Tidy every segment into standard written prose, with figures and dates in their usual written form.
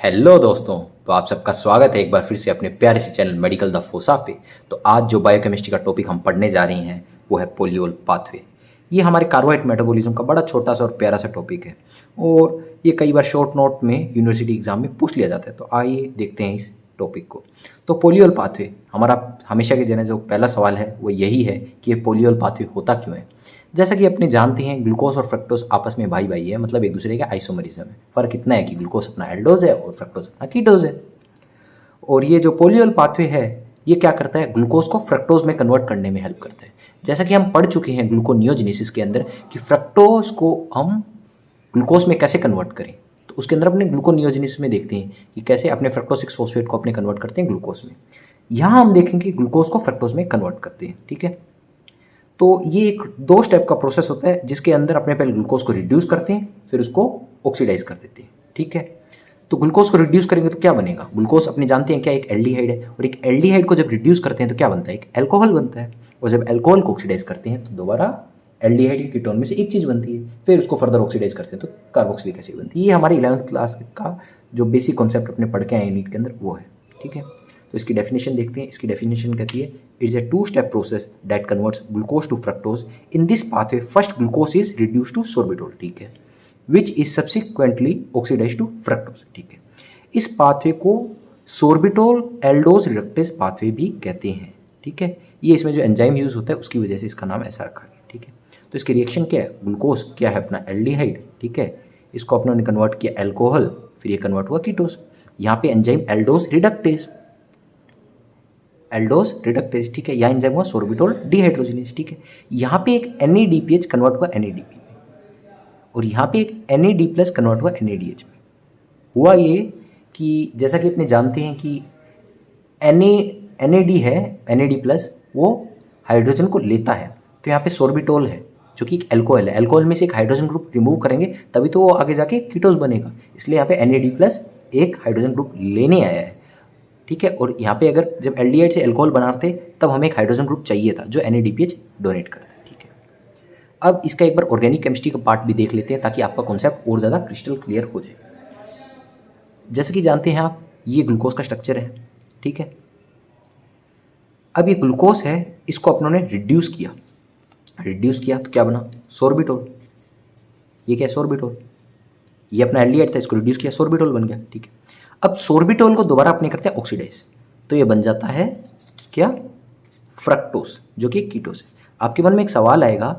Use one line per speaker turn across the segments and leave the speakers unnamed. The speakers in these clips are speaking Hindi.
हेलो दोस्तों। तो आप सबका स्वागत है एक बार फिर से अपने प्यारे से चैनल मेडिकल द फोसा पे। तो आज जो बायोकेमिस्ट्री का टॉपिक हम पढ़ने जा रहे हैं वो है पोलियोल पाथवे। ये हमारे कार्बोहाइड्रेट मेटाबॉलिज्म का बड़ा छोटा सा और प्यारा सा टॉपिक है और ये कई बार शॉर्ट नोट में यूनिवर्सिटी एग्जाम में पूछ लिया जाता है। तो आइए देखते हैं इस टॉपिक को। तो पोलियोल पाथवे हमारा हमेशा के जैसे जो पहला सवाल है वो यही है कि ये पोलियोल पाथवे होता क्यों है। जैसा कि अपने जानते हैं ग्लूकोज और फ्रक्टोज आपस में भाई भाई है, मतलब एक दूसरे का आइसोमरिज्म है। फ़र्क इतना है कि ग्लूकोज अपना एल्डोज है और फ्रक्टोज अपना कीटोज है। और ये जो पोलियोल पाथवे है ये क्या करता है, ग्लूकोज को फ्रक्टोज में कन्वर्ट करने में हेल्प करता है। जैसा कि हम पढ़ चुके हैं ग्लूकोनियोजेनेसिस के अंदर कि फ्रक्टोज को हम ग्लूकोज में कैसे कन्वर्ट करें। तो उसके अंदर अपने ग्लूकोनियोजेनेसिस में देखते हैं कि कैसे अपने फ्रक्टोज 6 फॉस्फेट को अपने कन्वर्ट करते हैं ग्लूकोज में। यहाँ हम देखेंगे ग्लूकोज को फ्रक्टोज में कन्वर्ट करते हैं। ठीक है, तो ये एक 2 स्टेप का प्रोसेस होता है जिसके अंदर अपने पहले ग्लूकोज को रिड्यूस करते हैं फिर उसको ऑक्सीडाइज कर देते हैं। ठीक है, तो ग्लूकोज को रिड्यूस करेंगे तो क्या बनेगा, ग्लूकोज अपने जानते हैं क्या एक एल्डिहाइड है और एक एल्डिहाइड को जब रिड्यूस करते हैं तो क्या बनता है, एक अल्कोहल बनता है। और जब अल्कोहल को ऑक्सीडाइज करते हैं तो दोबारा एल्डिहाइड की कीटोन में से एक चीज़ बनती है, फिर उसको फर्दर ऑक्सीडाइज करते हैं तो कार्बोक्सिलिक एसिड बनती है। ये हमारी 11th क्लास का जो बेसिक कॉन्सेप्ट अपने पढ़ के आए नीट के अंदर वो है। ठीक है, तो इसकी डेफिनेशन देखते हैं। इसकी डेफिनेशन कहती है इट इज अ 2-स्टेप process that converts glucose to fructose. In this pathway first glucose is reduce to sorbitol, ठीक है, which is subsequently oxidise to fructose. ठीक है, इस पाथवे को सोर्बिटोल एल्डोज रिडक्टेज पाथवे भी कहते हैं। ठीक है, ये इसमें जो एंजाइम यूज होता है उसकी वजह से इसका नाम ऐसा रखा गया। ठीक है, तो इसकी रिएक्शन क्या है, ग्लूकोज क्या है अपना एल्डिहाइड, ठीक है, इसको अपने कन्वर्ट किया एल्कोहल, फिर ये कन्वर्ट हुआ कीटोज। यहाँ पे enzyme aldose reductase, aldose reductase. ठीक है, यहाँ एंजाइम हुआ सोर्बिटोल डिहाइड्रोजिनेज। ठीक है, यहाँ पे एक NADPH कन्वर्ट हुआ NADP में और यहाँ पे एक NAD प्लस कन्वर्ट हुआ NADH में। हुआ ये कि जैसा कि अपने जानते हैं कि NAD है, NAD प्लस वो हाइड्रोजन को लेता है, तो यहाँ पे सोर्बिटोल है जो कि एक अल्कोहल है। अल्कोहल में से एक हाइड्रोजन ग्रुप रिमूव करेंगे तभी तो वो आगे जाके कीटोज बनेगा, इसलिए यहाँ पे NAD प्लस एक हाइड्रोजन ग्रुप लेने आया है। ठीक है, और यहाँ पे अगर जब एल्डिहाइड से अल्कोहल बनाते तब हमें एक हाइड्रोजन ग्रुप चाहिए था जो NADPH डोनेट करता है। ठीक है, अब इसका एक बार ऑर्गेनिक केमिस्ट्री का पार्ट भी देख लेते हैं ताकि आपका कॉन्सेप्ट और ज़्यादा क्रिस्टल क्लियर हो जाए। जैसे कि जानते हैं आप, ये ग्लूकोज का स्ट्रक्चर है। ठीक है, अब ये ग्लूकोज है, इसको अपनों ने रिड्यूस किया तो क्या बना, सोर्बिटोल। ये क्या है, सोर्बिटोल। ये अपना एल्डिहाइड था, इसको रिड्यूस किया, सोर्बिटोल बन गया। ठीक है, अब सोर्बिटोल को दोबारा अपने करते हैं ऑक्सीडाइज, तो ये बन जाता है क्या, फ्रक्टोज, जो कि कीटोज है। आपके मन में एक सवाल आएगा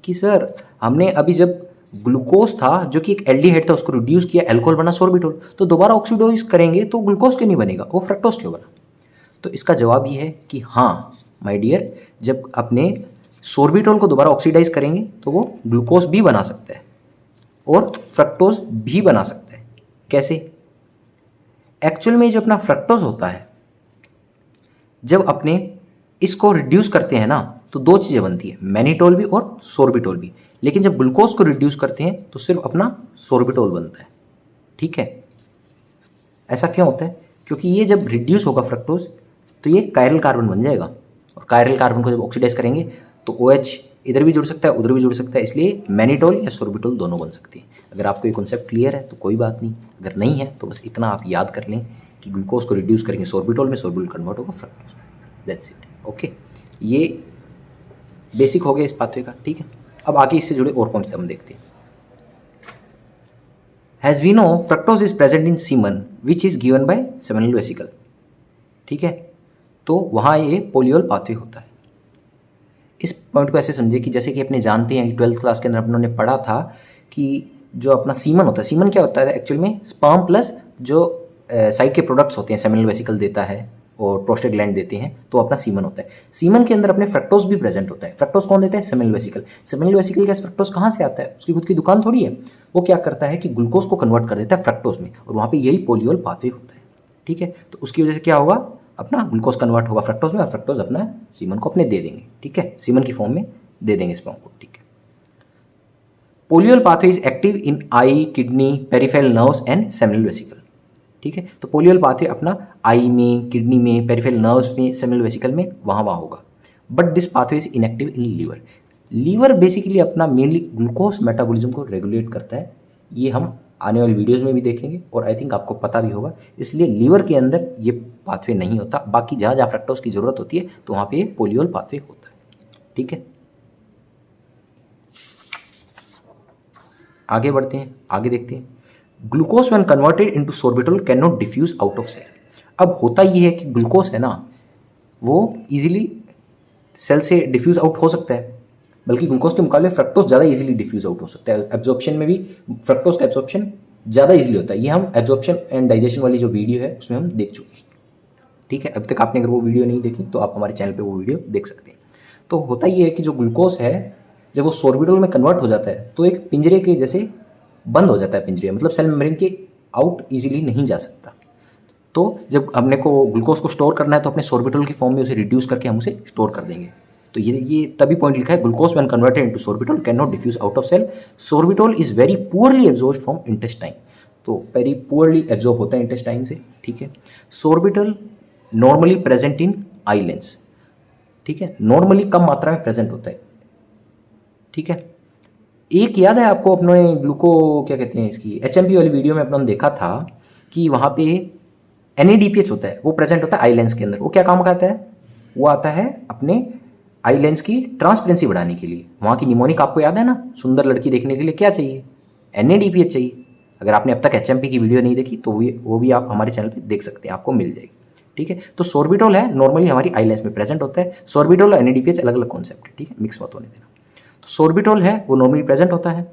कि सर हमने अभी जब ग्लूकोज था जो कि एक एल्डिहाइड था उसको रिड्यूस किया, अल्कोहल बना सोर्बिटोल, तो दोबारा ऑक्सीडाइज करेंगे तो ग्लूकोज क्यों नहीं बनेगा, वो फ्रक्टोज क्यों बना। तो इसका जवाब ये है कि हाँ माय डियर, जब अपने सोर्बिटोल को दोबारा ऑक्सीडाइज करेंगे तो वो ग्लूकोज भी बना सकता है और फ्रक्टोज भी बना सकता है। कैसे, एक्चुअल में जो अपना फ्रक्टोज होता है, जब अपने इसको रिड्यूस करते हैं ना तो 2 चीज़ें बनती है, मैनिटोल भी और सोर्बिटोल भी। लेकिन जब ग्लूकोज को रिड्यूस करते हैं तो सिर्फ अपना सोर्बिटोल बनता है। ठीक है, ऐसा क्यों होता है, क्योंकि ये जब रिड्यूस होगा फ्रक्टोज तो ये कायरल कार्बन बन जाएगा और कायरल कार्बन को जब ऑक्सीडाइज करेंगे तो OH इधर भी जुड़ सकता है उधर भी जुड़ सकता है, इसलिए मैनिटोल या सोर्बिटोल दोनों बन सकती है। अगर आपको ये कॉन्सेप्ट क्लियर है तो कोई बात नहीं, अगर नहीं है तो बस इतना आप याद कर लें कि ग्लूकोज को रिड्यूस करेंगे सोर्बिटोल में, सोर्बिटोल कन्वर्ट होगा फ्रक्टोज में, दैट्स इट। ओके, ये बेसिक हो गया इस पाथवे का। ठीक है, अब आगे इससे जुड़े और पॉइंट्स हम देखते हैं। As we know fructose is present in semen which is given by seminal vesicle. ठीक है, तो वहाँ ये पोलियोल पाथवे होता है। इस पॉइंट को ऐसे समझे कि जैसे कि अपने जानते हैं कि 12th क्लास के अंदर अपनों ने पढ़ा था कि जो अपना सीमन होता है, सीमन क्या होता है एक्चुअल में, स्पर्म प्लस जो साइड के प्रोडक्ट्स होते हैं, सेमिनल वेसिकल देता है और प्रोस्टेट ग्लैंड देते हैं, तो अपना सीमन होता है। सीमन के अंदर अपने फ्रक्टोज भी प्रेजेंट होता है। फ्रक्टोज कौन देता है, सेमिनल वेसिकल। सेमिनल वेसिकल का फ्रक्टोज कहाँ से आता है, उसकी खुद की दुकान थोड़ी है। वो क्या करता है कि ग्लूकोज को कन्वर्ट कर देता है फ्रक्टोज में और वहाँ पे यही पोलियोल पाथवे होता है। ठीक है, तो उसकी वजह से क्या होगा, अपना ग्लूकोज कन्वर्ट होगा फ्रक्टोज में और फ्रक्टोज अपना सीमन को अपने दे देंगे। ठीक है, सीमन की फॉर्म में दे देंगे स्पर्म को। ठीक है, polyol pathway is active in eye, kidney, peripheral nerves and seminal vesicle. ठीक है, तो पोलियोल पाथवे अपना आई में, किडनी में, पेरिफेरल नर्व्स में, सेमिनल वेसिकल में वहाँ होगा। But this pathway is inactive in liver. Liver basically अपना मेनली ग्लूकोज मेटाबॉलिज्म को रेगुलेट करता है, ये हम आने वाली वीडियोज़ में भी देखेंगे और आई थिंक आपको पता भी होगा। इसलिए लीवर के अंदर ये पाथवे नहीं होता, बाकी जहाँ जहाँ फ्रक्टोज की ज़रूरत होती है तो वहाँ पे ये पोलियोल पाथवे होता है। ठीक है, आगे बढ़ते हैं, आगे देखते हैं। Glucose when converted into sorbitol can not diffuse out of cell. अब होता ये है कि ग्लूकोज है ना, वो इजीली सेल से डिफ्यूज आउट हो सकता है, बल्कि ग्लूकोज के मुकाबले फ्रक्टोज ज़्यादा इजीली डिफ्यूज आउट हो सकता है। एब्जॉर्प्शन में भी फ्रक्टोज का एब्जॉर्प्शन ज़्यादा इजीली होता है। ये हम एब्जॉर्प्शन एंड डाइजेशन वाली जो वीडियो है उसमें हम देख चुके हैं। ठीक है, अब तक आपने अगर वो वीडियो नहीं देखी तो आप हमारे चैनल पे वो वीडियो देख सकते हैं। तो होता ये है कि जो ग्लूकोज है जब वो सोर्बिटोल में कन्वर्ट हो जाता है तो एक पिंजरे के जैसे बंद हो जाता है पिंजरे, मतलब सेल मेम्ब्रेन के आउट इजीली नहीं जा सकता। तो जब हमने को ग्लूकोज को स्टोर करना है तो अपने सोर्बिटोल की फॉर्म में उसे रिड्यूस करके हम उसे स्टोर कर देंगे। तो ये तभी पॉइंट लिखा है, glucose when converted into sorbitol can not diffuse out of cell. Sorbitol is very poorly absorb from intestine. तो वेरी पुअरली एब्जॉर्ब होता है इंटेस्टाइन से। ठीक है, sorbitol normally present in islands. ठीक है, नॉर्मली कम मात्रा में प्रेजेंट होता है। ठीक है, एक याद है आपको अपने ग्लूको क्या कहते हैं इसकी HMP वाली वीडियो में अपने देखा था कि वहाँ पे NADPH होता है, वो प्रेजेंट होता है आईलेंस के अंदर। वो क्या काम करता है, वो आता है अपने आईलेंस की ट्रांसपेरेंसी बढ़ाने के लिए। वहाँ की निमोनिक आपको याद है ना, सुंदर लड़की देखने के लिए क्या चाहिए, NADPH चाहिए। अगर आपने अब तक HMP की वीडियो नहीं देखी तो वो भी आप हमारे चैनल पे देख सकते हैं, आपको मिल जाएगी। ठीक है, तो सोर्बिटोल है नॉर्मली हमारी आईलेंस में प्रेजेंट होता है। सोर्बिटोल और NADPH अलग अलग कॉन्सेप्ट है। ठीक है, मिक्स मत होने देना। तो सोर्बिटोल है वो नॉर्मली प्रेजेंट होता है,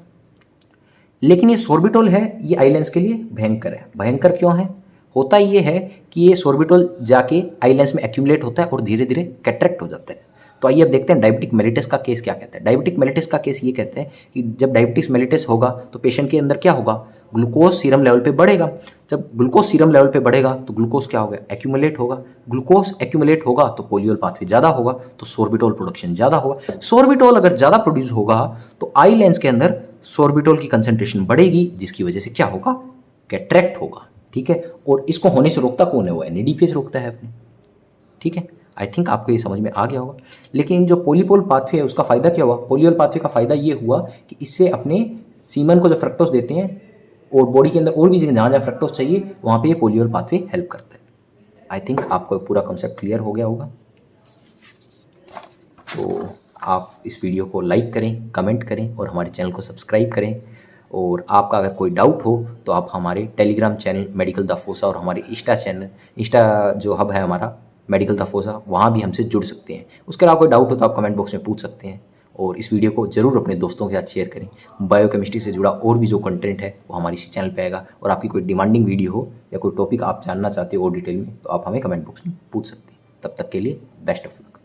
लेकिन ये सोर्बिटोल है ये आईलेंस के लिए भयंकर है। भयंकर क्यों है, होता ये है कि ये सोर्बिटोल जाके आईलेंस में एक्यूमुलेट होता है और धीरे धीरे कैटरेक्ट हो जाता है। तो आइए अब देखते हैं डायबिटिक मेलिटस का केस क्या कहता है। डायबिटिक मेलिटस का केस ये कहते हैं कि जब डायबिटिक्स मेलिटस होगा तो पेशेंट के अंदर क्या होगा, ग्लूकोज सीरम लेवल पे बढ़ेगा। जब ग्लूकोज सीरम लेवल पे बढ़ेगा तो ग्लूकोज क्या होगा, एक्यूमुलेट होगा। ग्लूकोज एक्यूमुलेट होगा तो पोलियोल पाथवे ज़्यादा होगा, तो सोर्बिटोल प्रोडक्शन ज़्यादा होगा। सोर्बिटोल अगर ज़्यादा प्रोड्यूस होगा तो आई लेंस के अंदर सोर्बिटोल की कंसंट्रेशन बढ़ेगी, जिसकी वजह से क्या होगा, कैट्रैक्ट होगा। ठीक है, और इसको होने से रोकता कौन है, वो NADPH रोकता है अपने। ठीक है, आई थिंक आपको ये समझ में आ गया होगा। लेकिन जो पोलीपोल पाथवे है उसका फ़ायदा क्या हुआ, पोलियोल पाथवे का फ़ायदा ये हुआ कि इससे अपने सीमन को जो फ्रक्टोज देते हैं और बॉडी के अंदर और भी जहाँ जहाँ फ्रक्टोज चाहिए वहाँ पे ये पोलियोल पाथवे हेल्प करता है। आई थिंक आपको पूरा कॉन्सेप्ट क्लियर हो गया होगा। तो आप इस वीडियो को लाइक करें, कमेंट करें और हमारे चैनल को सब्सक्राइब करें। और आपका अगर कोई डाउट हो तो आप हमारे Telegram channel medical the fossa और हमारे इंस्टा जो हब है हमारा मेडिकल द फोसा, वहाँ भी हमसे जुड़ सकते हैं। उसके अलावा कोई डाउट हो तो आप कमेंट बॉक्स में पूछ सकते हैं। और इस वीडियो को ज़रूर अपने दोस्तों के साथ शेयर करें। बायोकेमिस्ट्री से जुड़ा और भी जो कंटेंट है वो हमारे इसी चैनल पे आएगा। और आपकी कोई डिमांडिंग वीडियो हो या कोई टॉपिक आप जानना चाहते हो और डिटेल में, तो आप हमें कमेंट बॉक्स में पूछ सकते हैं। तब तक के लिए बेस्ट ऑफ लक।